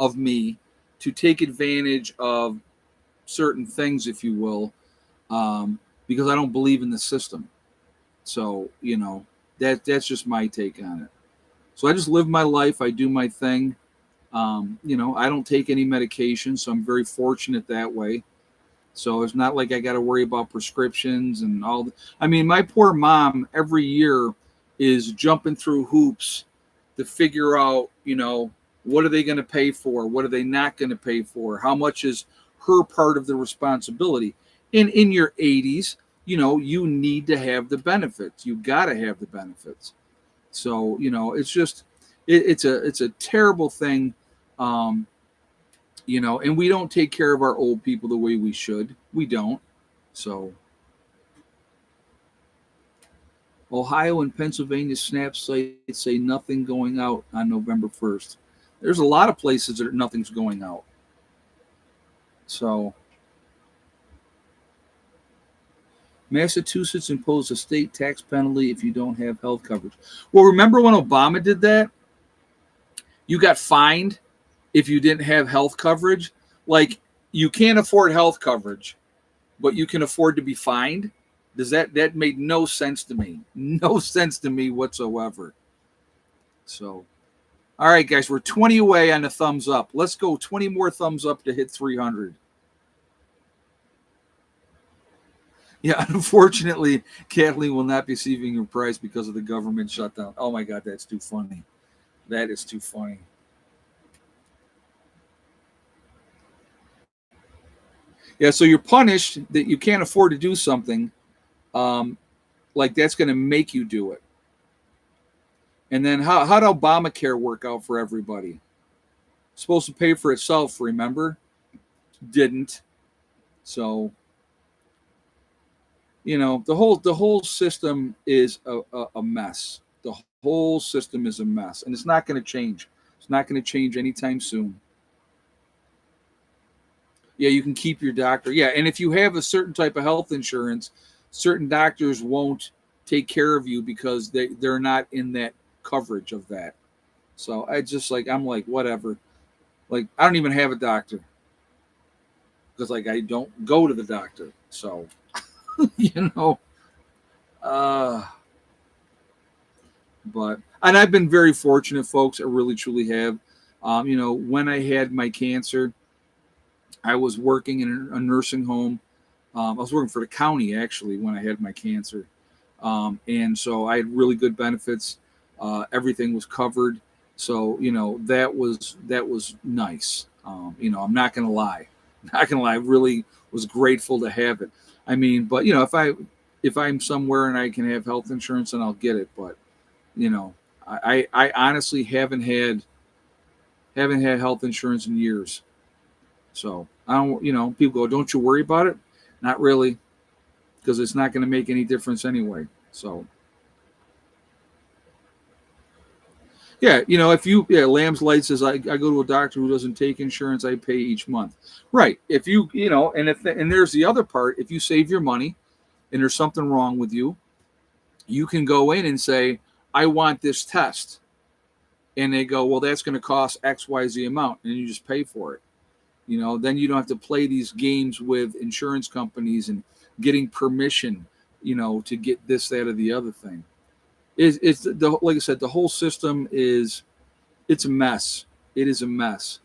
of me to take advantage of certain things, if you will, because I don't believe in the system. So that's just my take on it. So I just live my life. I do my thing. I don't take any medication, so I'm very fortunate that way. So it's not like I got to worry about prescriptions and all. I mean, my poor mom every year is jumping through hoops to figure out, what are they going to pay for? What are they not going to pay for? How much is her part of the responsibility? And in your 80s, you need to have the benefits. You got to have the benefits. So, it's just, it's a terrible thing. And we don't take care of our old people the way we should. We don't. So, Ohio and Pennsylvania SNAP sites say nothing going out on November 1st. There's a lot of places that nothing's going out. So, Massachusetts imposed a state tax penalty if you don't have health coverage. Well, remember when Obama did that? You got fined if you didn't have health coverage. Like, you can't afford health coverage, but you can afford to be fined. That made no sense to me. No sense to me whatsoever. So, all right, guys, we're 20 away on the thumbs up. Let's go 20 more thumbs up to hit 300. Yeah, unfortunately, Kathleen will not be receiving her prize because of the government shutdown. Oh my God, that's too funny. That is too funny. Yeah, so you're punished that you can't afford to do something. Um, like that's going to make you do it. And then how did Obamacare work out for everybody? Supposed to pay for itself, remember? Didn't. So the whole system is a mess. The whole system is a mess, and it's not going to change. It's not going to change anytime soon. Yeah, you can keep your doctor. Yeah, and if you have a certain type of health insurance, certain doctors won't take care of you because they're not in that coverage of that. So I'm like whatever. Like I don't even have a doctor because like I don't go to the doctor. So you know, uh, but and I've been very fortunate, folks. I really truly have. When I had my cancer, I was working in a nursing home. I was working for the county actually when I had my cancer, and so I had really good benefits. Everything was covered, so that was nice. I'm not gonna lie, not gonna lie. I really was grateful to have it. I mean, but if I'm somewhere and I can have health insurance, then I'll get it. But you know, I honestly haven't had health insurance in years. So I don't. People go, "Don't you worry about it?" Not really, because it's not going to make any difference anyway. So yeah, if Lamb's Light says I go to a doctor who doesn't take insurance, I pay each month. Right. If and there's the other part. If you save your money and there's something wrong with you, you can go in and say, I want this test. And they go, well, that's going to cost XYZ amount. And you just pay for it. Then you don't have to play these games with insurance companies and getting permission, to get this, that, or the other thing. Like I said, the whole system it's a mess. It is a mess.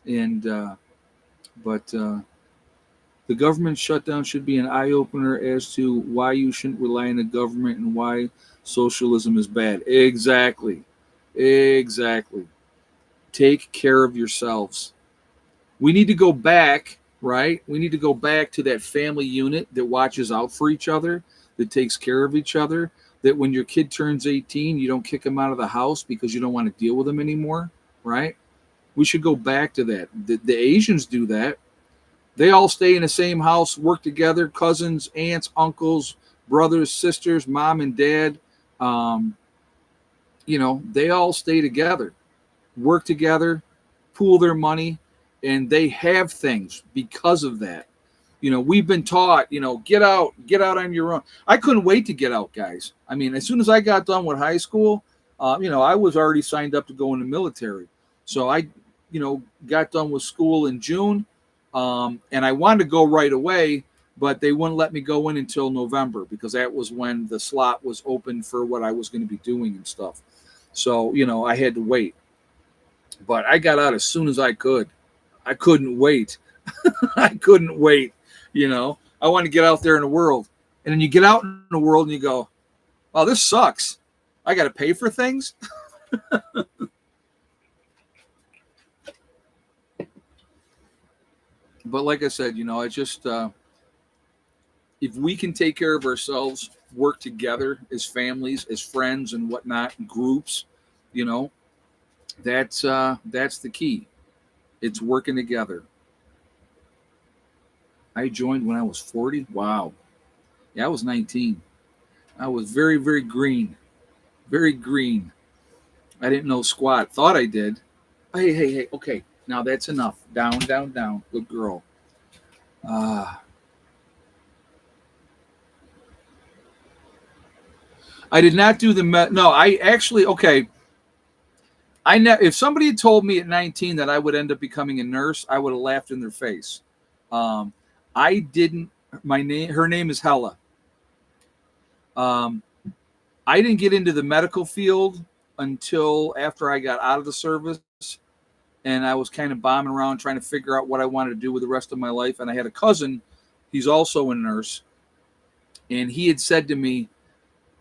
And, but the government shutdown should be an eye opener as to why you shouldn't rely on the government and why socialism is bad. Exactly. Exactly. Take care of yourselves. We need to go back, right? We need to go back to that family unit that watches out for each other, that takes care of each other, that when your kid turns 18, you don't kick them out of the house because you don't want to deal with them anymore, right? We should go back to that. The Asians do that. They all stay in the same house, work together, cousins, aunts, uncles, brothers, sisters, mom and dad. Um, they all stay together, work together, pool their money, and they have things because of that. We've been taught, get out on your own. I couldn't wait to get out, guys. I mean, as soon as I got done with high school, I was already signed up to go in the military. So I, got done with school in June, and I wanted to go right away, but they wouldn't let me go in until November because that was when the slot was open for what I was going to be doing and stuff. So, I had to wait. But I got out as soon as I could. I couldn't wait. I couldn't wait. I want to get out there in the world. And then you get out in the world and you go, oh, this sucks. I got to pay for things. But like I said, I just, if we can take care of ourselves, work together as families, as friends and whatnot, groups, you know, that's the key. It's working together. I joined when I was 40. Wow. Yeah, I was 19. I was very, very green. Very green. I didn't know squat. Thought I did. Hey, hey, hey. Okay. Now that's enough. Down, down, down. Good girl. Uh, I did not do the no. I actually okay. If somebody had told me at 19 that I would end up becoming a nurse, I would have laughed in their face. Um, I didn't. Her name is Hella. Um, I didn't get into the medical field until after I got out of the service, and I was kind of bombing around trying to figure out what I wanted to do with the rest of my life. And I had a cousin, he's also a nurse, and he had said to me,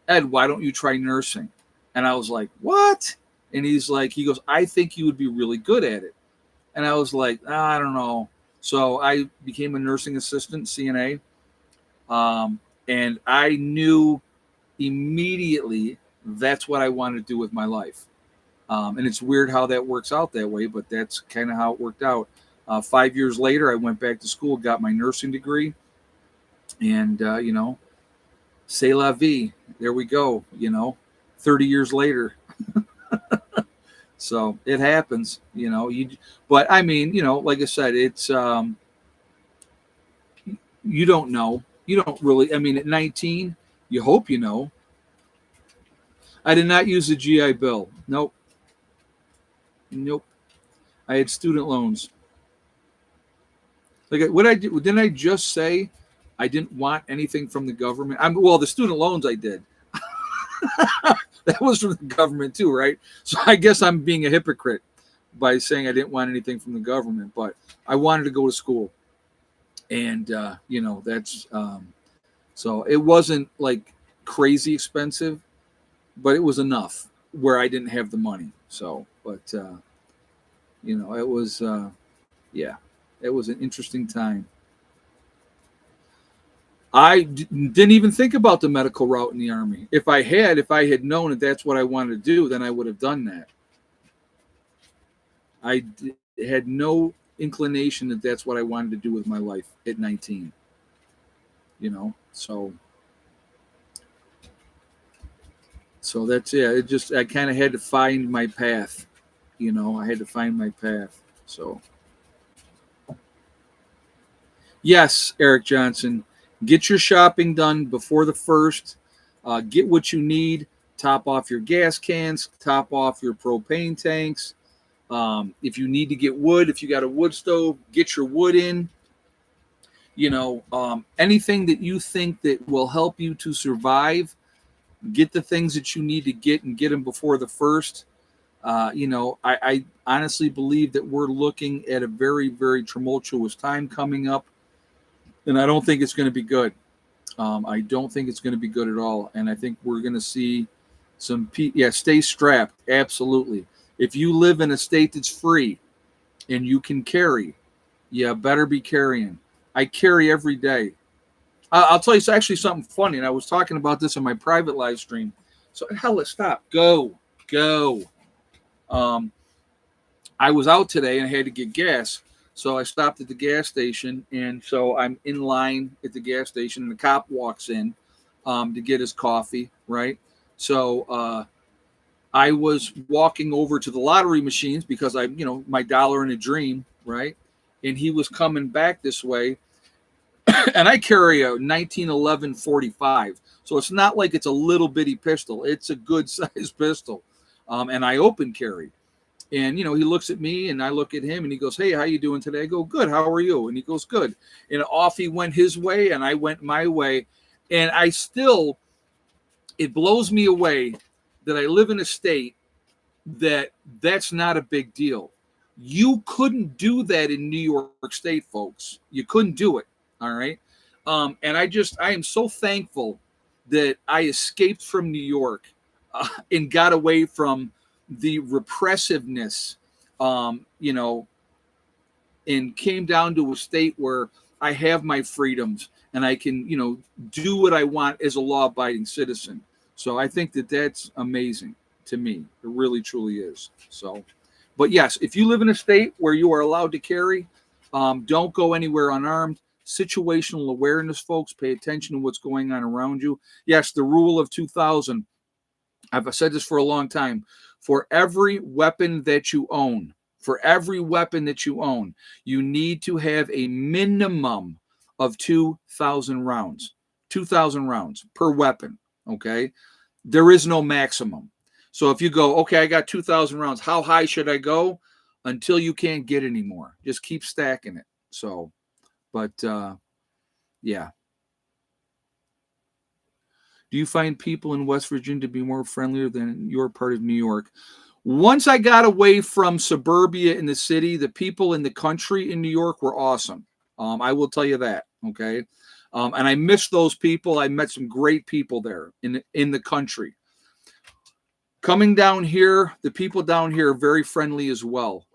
Ed, why don't you try nursing? And I was like, what? And he goes, I think you would be really good at it. And I was like, I don't know. So I became a nursing assistant, CNA. And I knew immediately that's what I wanted to do with my life. And it's weird how that works out that way, but that's kind of how it worked out. 5 years later, I went back to school, got my nursing degree, and, c'est la vie. There we go, 30 years later. So it happens, but I mean, like I said, it's, you don't know. You don't really, I mean, at 19, you hope you know. I did not use the GI Bill. Nope. I had student loans. Like what I did, didn't I just say I didn't want anything from the government? Well, the student loans I did. That was from the government too, right? So I guess I'm being a hypocrite by saying I didn't want anything from the government, but I wanted to go to school, and that's so it wasn't like crazy expensive, but it was enough where I didn't have the money. So, but it was yeah, it was an interesting time. I didn't even think about the medical route in the Army. If I had known that that's what I wanted to do, then I would have done that. I had no inclination that that's what I wanted to do with my life at 19. So that's it. I kind of had to find my path. I had to find my path. So yes, Eric Johnson, get your shopping done before the 1st. Get what you need. Top off your gas cans. Top off your propane tanks. If you need to get wood, if you got a wood stove, get your wood in. Anything that you think that will help you to survive, get the things that you need to get and get them before the 1st. I honestly believe that we're looking at a very, very tumultuous time coming up, and I don't think it's going to be good. I don't think it's going to be good at all, and I think we're going to see stay strapped. Absolutely. If you live in a state that's free and you can carry, you better be carrying. I carry every day. I'll tell you, it's actually something funny, and I was talking about this on my private live stream. So, let's stop. Go. I was out today and I had to get gas. So I stopped at the gas station, and so I'm in line at the gas station, and the cop walks in to get his coffee, right? So I was walking over to the lottery machines because my dollar in a dream, right? And he was coming back this way, and I carry a 1911 45, so it's not like it's a little bitty pistol. It's a good sized pistol, and I open carry. And he looks at me, and I look at him, and he goes, "Hey, how you doing today?" I go, "Good. How are you?" And he goes, "Good." And off he went his way, and I went my way. And it blows me away that I live in a state that's not a big deal. You couldn't do that in New York State, folks. You couldn't do it. All right. And I am so thankful that I escaped from New York and got away from the repressiveness, and came down to a state where I have my freedoms and I can, do what I want as a law-abiding citizen. So I think that that's amazing to me. It really, truly is. So, but yes, if you live in a state where you are allowed to carry, don't go anywhere unarmed. Situational awareness, folks. Pay attention to what's going on around you. Yes, the rule of 2000. I've said this for a long time. For every weapon that you own, you need to have a minimum of 2,000 rounds. 2,000 rounds per weapon. Okay. There is no maximum. So if you go, okay, I got 2,000 rounds, how high should I go? Until you can't get any more. Just keep stacking it. So, but yeah. Do you find people in West Virginia to be more friendlier than your part of New York? Once I got away from suburbia in the city, the people in the country in New York were awesome. I will tell you that. Okay. And I miss those people. I met some great people there in the country. Coming down here, the people down here are very friendly as well.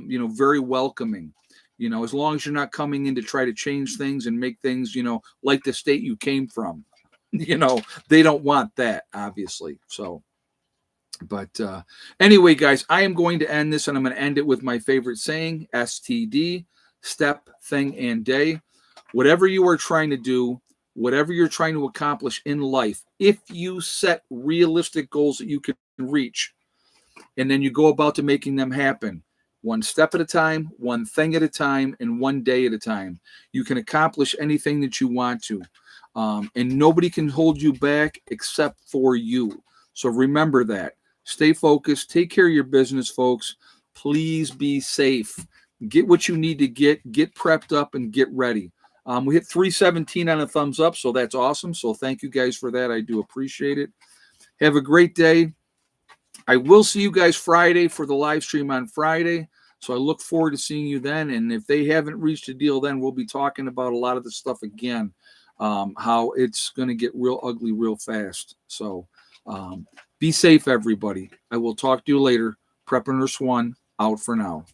Very welcoming. As long as you're not coming in to try to change things and make things, like the state you came from. They don't want that, obviously. So, but anyway, guys, I am going to end this, and I'm going to end it with my favorite saying: STD, step, thing, and day. Whatever you are trying to do, whatever you're trying to accomplish in life, if you set realistic goals that you can reach, and then you go about to making them happen, one step at a time, one thing at a time, and one day at a time, you can accomplish anything that you want to. And nobody can hold you back except for you. So remember that. Stay focused. Take care of your business, folks. Please be safe. Get what you need to get prepped up, and get ready. We hit 317 on a thumbs up, so that's awesome. So thank you guys for that. I do appreciate it. Have a great day. I will see you guys Friday for the live stream on Friday. So I look forward to seeing you then. And if they haven't reached a deal, then we'll be talking about a lot of the stuff again, how it's going to get real ugly real fast. So be safe, everybody. I will talk to you later. Preppreneur Swan out for now.